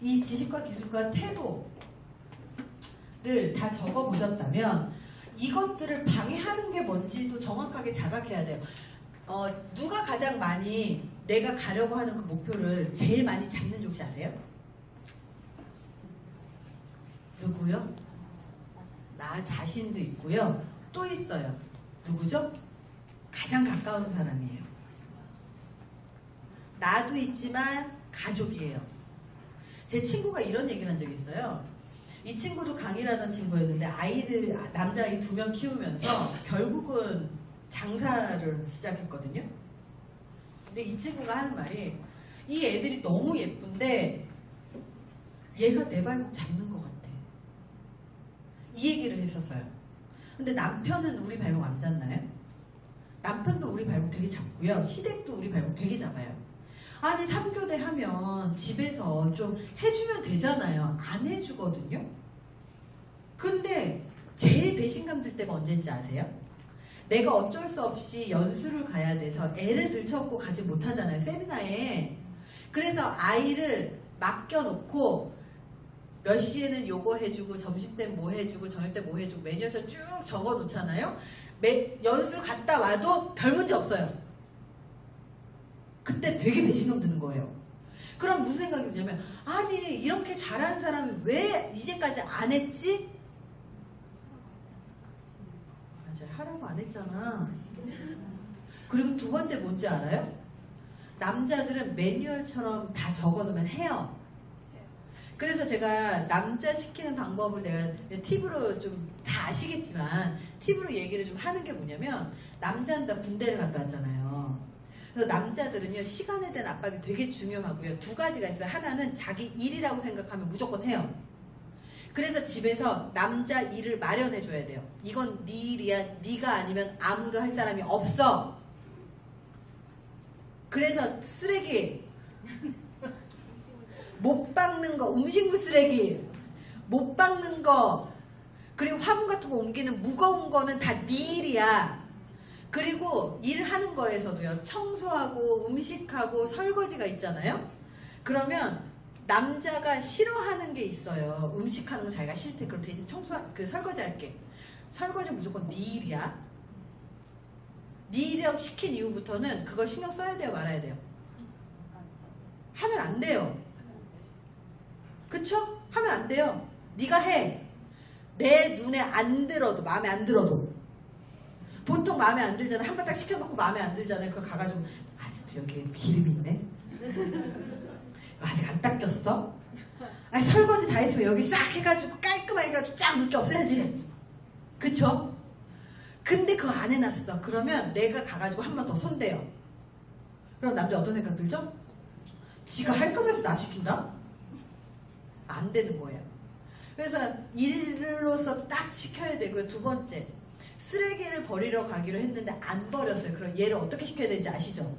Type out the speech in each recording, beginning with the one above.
이 지식과 기술과 태도를 다 적어보셨다면 이것들을 방해하는 게 뭔지도 정확하게 자각해야 돼요. 누가 가장 많이 내가 가려고 하는 그 목표를 제일 많이 잡는 줄 혹시 아세요? 누구요? 나 자신도 있고요. 또 있어요. 누구죠? 가장 가까운 사람이에요. 나도 있지만 가족이에요. 제 친구가 이런 얘기를 한 적이 있어요. 이 친구도 강의라던 친구였는데 남자아이 2명 키우면서 결국은 장사를 시작했거든요. 근데 이 친구가 하는 말이 이 애들이 너무 예쁜데 얘가 내 발목 잡는 것 같아. 이 얘기를 했었어요. 근데 남편은 우리 발목 안 잡나요? 남편도 우리 발목 되게 잡고요. 시댁도 우리 발목 되게 잡아요. 아니 3교대 하면 집에서 좀 해주면 되잖아요. 안 해주거든요. 근데 제일 배신감 들 때가 언제인지 아세요? 내가 어쩔 수 없이 연수를 가야 돼서 애를 들쳐업고 가지 못하잖아요. 세미나에. 그래서 아이를 맡겨놓고 몇 시에는 요거 해주고 점심때 뭐 해주고 저녁때 뭐 해주고 매니저 쭉 적어놓잖아요. 연수 갔다 와도 별 문제 없어요. 그때 되게 배신감 드는 거예요. 그럼 무슨 생각이 드냐면 아니 이렇게 잘하는 사람이 왜 이제까지 안 했지? 맞아, 하라고 안 했잖아. 그리고 두 번째 뭔지 알아요? 남자들은 매뉴얼처럼 다 적어놓으면 해요. 그래서 제가 남자 시키는 방법을 내가 팁으로 좀 다 아시겠지만 팁으로 얘기를 좀 하는 게 뭐냐면 남자는 다 군대를 갔다 왔잖아요. 그래서 남자들은요 시간에 대한 압박이 되게 중요하고요. 두 가지가 있어요. 하나는 자기 일이라고 생각하면 무조건 해요. 그래서 집에서 남자 일을 마련해 줘야 돼요. 이건 네 일이야. 네가 아니면 아무도 할 사람이 없어. 그래서 쓰레기 못 닦는 거, 음식물 쓰레기 못 닦는 거, 그리고 화분 같은 거 옮기는 무거운 거는 다 네 일이야. 그리고 일하는 거에서도요, 청소하고 음식하고 설거지가 있잖아요. 그러면 남자가 싫어하는 게 있어요. 음식하는 거 자기가 싫대. 그럼 대신 설거지 할게. 설거지 무조건 네 일이야. 네 일이라고 시킨 이후부터는 그걸 신경 써야 돼요, 말아야 돼요? 하면 안 돼요. 그쵸? 하면 안 돼요. 네가 해. 내 눈에 안 들어도, 마음에 안 들어도. 보통 마음에 안 들잖아요. 한 번 딱 시켜놓고 마음에 안 들잖아요. 그거 가가지고 아직도 여기 기름이 있네. 아직 안 닦였어? 아니 설거지 다 했으면 여기 싹 해가지고 깔끔하게 해가지고 쫙 물기 없애야지. 그쵸? 근데 그거 안 해놨어. 그러면 내가 가가지고 한 번 더 손대요. 그럼 남자 어떤 생각 들죠? 지가 할 거면서 나 시킨다? 안 되는 거예요. 그래서 일로서 딱 시켜야 되고요. 두 번째, 쓰레기를 버리러 가기로 했는데 안 버렸어요. 그럼 얘를 어떻게 시켜야 되는지 아시죠?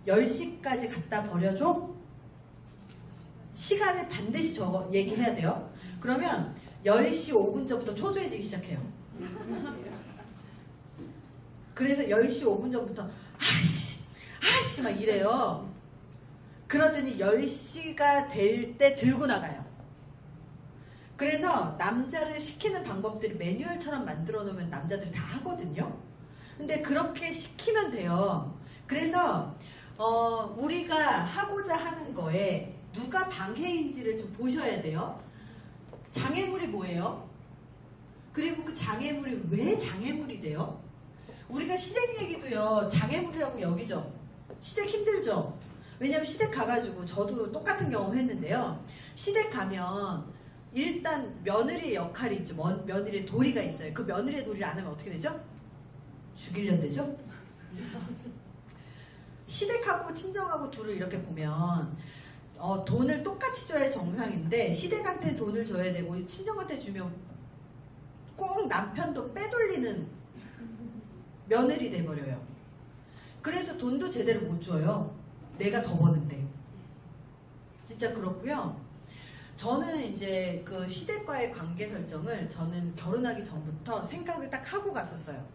10시까지 갖다 버려줘? 시간을 반드시 얘기해야 돼요. 그러면 10시 5분 전부터 초조해지기 시작해요. 그래서 10시 5분 전부터 아씨 막 이래요. 그러더니 10시가 될 때 들고 나가요. 그래서 남자를 시키는 방법들이 매뉴얼처럼 만들어 놓으면 남자들이 다 하거든요. 근데 그렇게 시키면 돼요. 그래서 우리가 하고자 하는 거에 누가 방해인지를 좀 보셔야 돼요. 장애물이 뭐예요? 그리고 그 장애물이 왜 장애물이 돼요? 우리가 시댁 얘기도요, 장애물이라고 여기죠. 시댁 힘들죠? 왜냐면 시댁 가가지고 저도 똑같은 경험 했는데요. 시댁 가면 일단 며느리의 역할이 있죠. 며느리의 도리가 있어요. 그 며느리의 도리를 안 하면 어떻게 되죠? 죽이려 되죠? 시댁하고 친정하고 둘을 이렇게 보면 돈을 똑같이 줘야 정상인데 시댁한테 돈을 줘야 되고 친정한테 주면 꼭 남편도 빼돌리는 며느리 돼버려요. 그래서 돈도 제대로 못 줘요. 내가 더 버는데. 진짜 그렇고요. 저는 이제 그 시댁과의 관계 설정을 저는 결혼하기 전부터 생각을 딱 하고 갔었어요.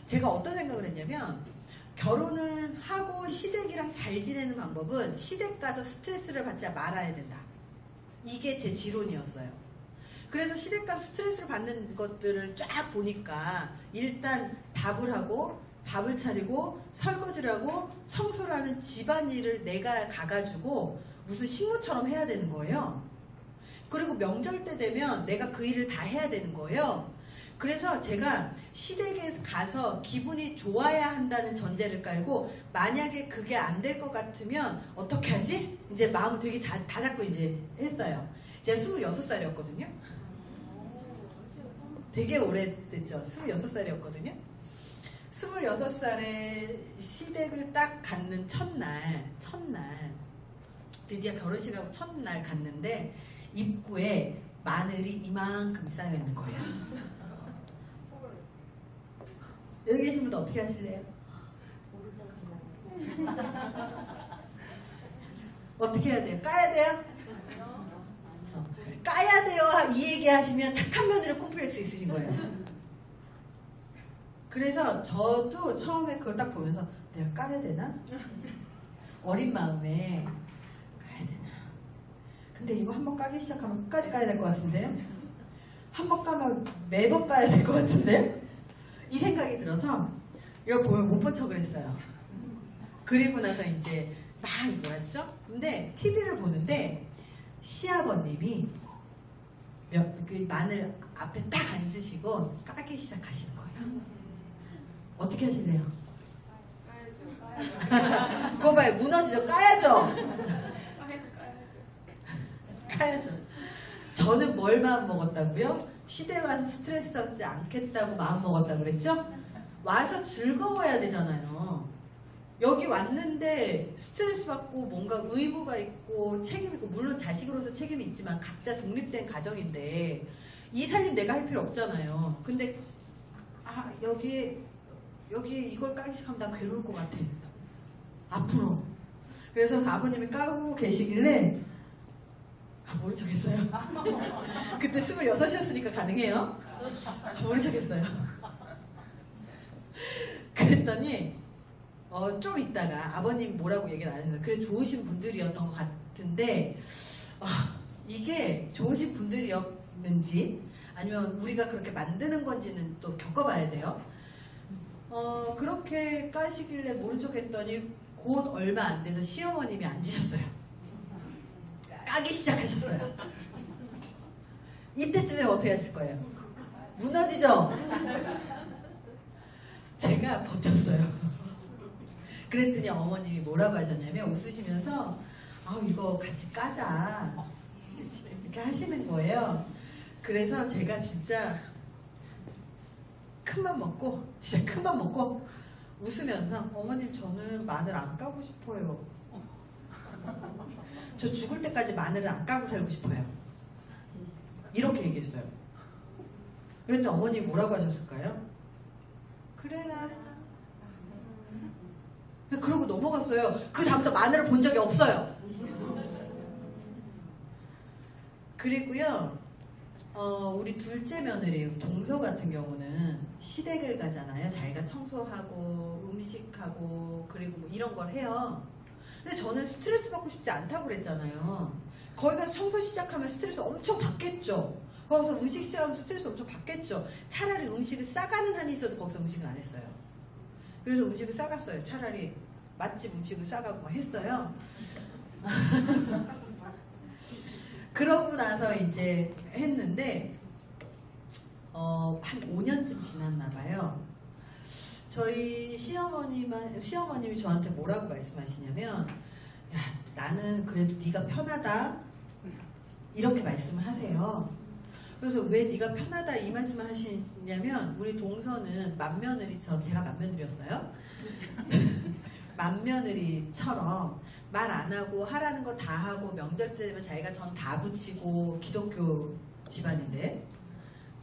제가 어떤 생각을 했냐면 결혼을 하고 시댁이랑 잘 지내는 방법은 시댁 가서 스트레스를 받지 말아야 된다. 이게 제 지론이었어요. 그래서 시댁 가서 스트레스를 받는 것들을 쫙 보니까 일단 밥을 하고 밥을 차리고 설거지를 하고 청소를 하는 집안일을 내가 가가지고 무슨 식모처럼 해야 되는 거예요. 그리고 명절 때 되면 내가 그 일을 다 해야 되는 거예요. 그래서 제가 시댁에 가서 기분이 좋아야 한다는 전제를 깔고 만약에 그게 안 될 것 같으면 어떻게 하지? 이제 마음 되게 다 잡고 이제 했어요. 제가 26살이었거든요. 되게 오래됐죠. 26살이었거든요. 26살에 시댁을 딱 갔는 첫날 드디어 결혼식하고 첫날 갔는데 입구에 마늘이 이만큼 쌓여 있는 거예요. 여기 계신 분도 어떻게 하실래요? 어떻게 해야 돼요? 까야 돼요? 까야 돼요. 이 얘기 하시면 착한 며느리 콤플렉스 있으신 거예요. 그래서 저도 처음에 그걸 딱 보면서 내가 까야 되나? 어린 마음에 까야 되나? 근데 이거 한번 까기 시작하면 끝까지 까야 될 것 같은데요? 한번 까면 매번 까야 될 것 같은데요? 이 생각이 들어서 이거 보면 못 본 척을 했어요. 그리고 나서 이제 막 놀았죠? 근데 TV를 보는데 시아버님이 그 마늘 앞에 딱 앉으시고 까기 시작하시는 거예요. 어떻게 하실래요? 까야죠. 그거 봐요. 무너지죠. 까야죠. 까야죠. 저는 뭘 마음 먹었다고요? 시댁 와서 스트레스 받지 않겠다고 마음 먹었다고 그랬죠? 와서 즐거워야 되잖아요. 여기 왔는데 스트레스 받고 뭔가 의무가 있고 책임이 있고 물론 자식으로서 책임이 있지만 각자 독립된 가정인데 이 살림 내가 할 필요 없잖아요. 근데 여기 이걸 까기 시작하면 난 괴로울 것 같아. 앞으로. 그래서 아버님이 까고 계시길래 모른 척 했어요. 그때 26이었으니까 가능해요. 모른 척 했어요. 그랬더니 좀 있다가 아버님 뭐라고 얘기를 안 하셔서 그래 좋으신 분들이었던 것 같은데 이게 좋으신 분들이었는지 아니면 우리가 그렇게 만드는 건지는 또 겪어봐야 돼요. 그렇게 까시길래 모른 척 했더니 곧 얼마 안 돼서 시어머님이 앉으셨어요. 까기 시작하셨어요. 이때쯤에 어떻게 하실 거예요? 무너지죠? 제가 버텼어요. 그랬더니 어머님이 뭐라고 하셨냐면 웃으시면서 이거 같이 까자 이렇게 하시는 거예요. 그래서 제가 진짜 큰맘 먹고 웃으면서 어머님 저는 마늘 안 까고 싶어요. 저 죽을 때까지 마늘을 안 까고 살고 싶어요. 이렇게 얘기했어요. 그랬더니 어머님이 뭐라고 하셨을까요? 그래라. 그러고 넘어갔어요. 그 다음부터 마늘을 본 적이 없어요. 그리고요, 우리 둘째 며느리 동서 같은 경우는 시댁을 가잖아요. 자기가 청소하고 음식하고 그리고 뭐 이런 걸 해요. 근데 저는 스트레스 받고 싶지 않다고 그랬잖아요. 거기 가서 청소 시작하면 스트레스 엄청 받겠죠. 거기서 음식 시작하면 스트레스 엄청 받겠죠. 차라리 음식을 싸가는 한이 있어도 거기서 음식을 안 했어요. 그래서 음식을 싸갔어요. 차라리 맛집 음식을 싸가고 막 했어요. 그러고 나서 이제 했는데 한 5년쯤 지났나 봐요. 저희 시어머님이 저한테 뭐라고 말씀하시냐면 야 나는 그래도 네가 편하다 이렇게 말씀을 하세요. 그래서 왜 네가 편하다 이 말씀을 하시냐면 우리 동서는 맏며느리처럼 제가 맏며느리였어요. 맏며느리처럼 말 안 하고 하라는 거 다 하고 명절 때 되면 자기가 전 다 붙이고 기독교 집안인데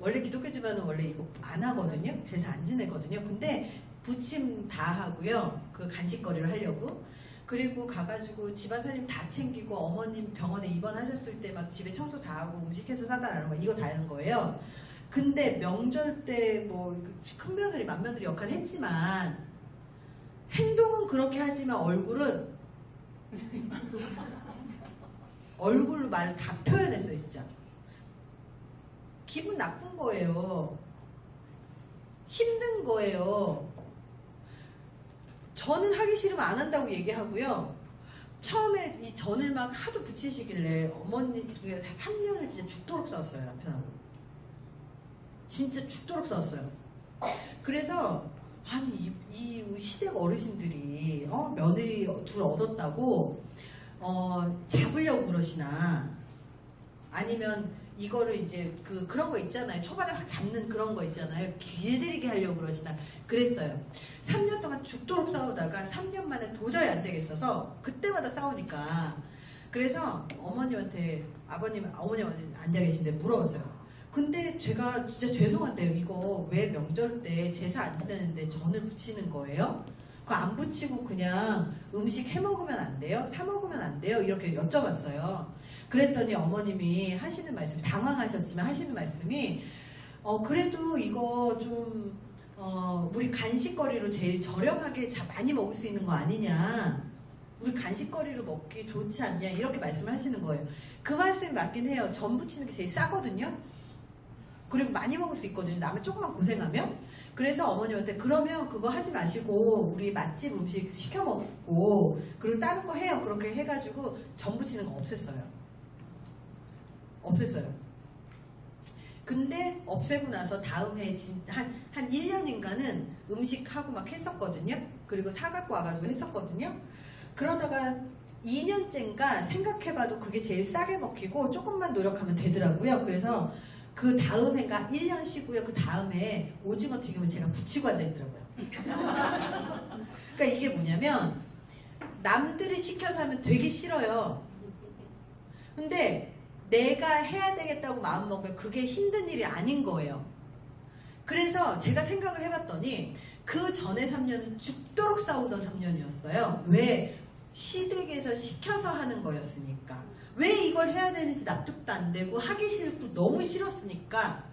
원래 기독교 집안은 원래 이거 안 하거든요. 제사 안 지내거든요. 근데 부침 다 하고요. 그 간식거리를 하려고. 그리고 가가지고 집안 살림 다 챙기고 어머님 병원에 입원하셨을 때 막 집에 청소 다 하고 음식해서 사다 라는 거 이거 다 하는 거예요. 근데 명절 때 뭐 큰 며느리 맏며느리 역할을 했지만 행동은 그렇게 하지만 얼굴로 말 다 표현했어요. 진짜 기분 나쁜 거예요. 힘든 거예요. 저는 하기 싫으면 안 한다고 얘기하고요. 처음에 이 전을 막 하도 붙이시길래 어머니 3년을 진짜 죽도록 싸웠어요. 남편하고 진짜 죽도록 싸웠어요. 그래서 아니 이 시댁 어르신들이 며느리 둘 얻었다고 잡으려고 그러시나, 아니면 이거를 이제 그런 거 있잖아요. 초반에 확 잡는 그런 거 있잖아요. 길들이게 하려고 그러시나 그랬어요. 3년 동안 죽도록 싸우다가 3년 만에 도저히 안 되겠어서 그때마다 싸우니까, 그래서 어머님한테 어머니 앉아 계신데 물어봤어요. 근데 제가 진짜 죄송한데요. 이거 왜 명절 때 제사 안 지내는데 전을 부치는 거예요? 그거 안 부치고 그냥 음식 해 먹으면 안 돼요? 사 먹으면 안 돼요? 이렇게 여쭤봤어요. 그랬더니 어머님이 하시는 말씀이, 당황하셨지만 하시는 말씀이 그래도 이거 좀 우리 간식거리로 제일 저렴하게 많이 먹을 수 있는 거 아니냐, 우리 간식거리로 먹기 좋지 않냐, 이렇게 말씀을 하시는 거예요. 그 말씀이 맞긴 해요. 전 부치는 게 제일 싸거든요. 그리고 많이 먹을 수 있거든요. 남의 조금만 고생하면. 그래서 어머님한테 그러면 그거 하지 마시고 우리 맛집 음식 시켜 먹고 그리고 다른 거 해요. 그렇게 해가지고 전 부치는 거 없앴어요. 근데 없애고 나서 다음 해 한 1년인가는 음식하고 막 했었거든요. 그리고 사갖고 와가지고 했었거든요. 그러다가 2년째인가 생각해봐도 그게 제일 싸게 먹히고 조금만 노력하면 되더라고요. 그래서 그 다음 해가 1년 쉬고요. 그 다음에 오징어 튀김을 제가 붙이고 앉아있더라고요. 그러니까 이게 뭐냐면 남들이 시켜서 하면 되게 싫어요. 근데 내가 해야 되겠다고 마음먹으면 그게 힘든 일이 아닌 거예요. 그래서 제가 생각을 해봤더니 그 전에 3년은 죽도록 싸우던 3년이었어요. 왜? 시댁에서 시켜서 하는 거였으니까. 왜 이걸 해야 되는지 납득도 안 되고 하기 싫고 너무 싫었으니까.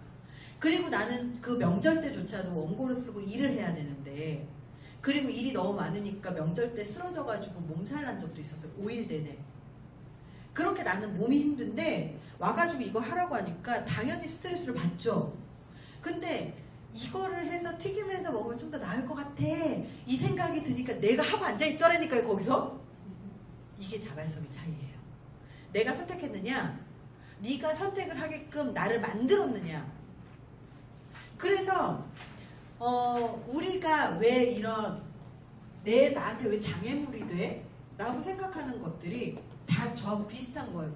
그리고 나는 그 명절 때조차도 원고를 쓰고 일을 해야 되는데, 그리고 일이 너무 많으니까 명절 때 쓰러져가지고 몸살 난 적도 있었어요. 5일 내내. 그렇게 나는 몸이 힘든데 와가지고 이걸 하라고 하니까 당연히 스트레스를 받죠. 근데 이거를 해서 튀김해서 먹으면 좀 더 나을 것 같아, 이 생각이 드니까 내가 하고 앉아있더라니까요. 거기서. 이게 자발성의 차이예요. 내가 선택했느냐, 네가 선택을 하게끔 나를 만들었느냐. 그래서 우리가 왜 이런 나한테 왜 장애물이 돼? 라고 생각하는 것들이 다 저하고 비슷한 거예요.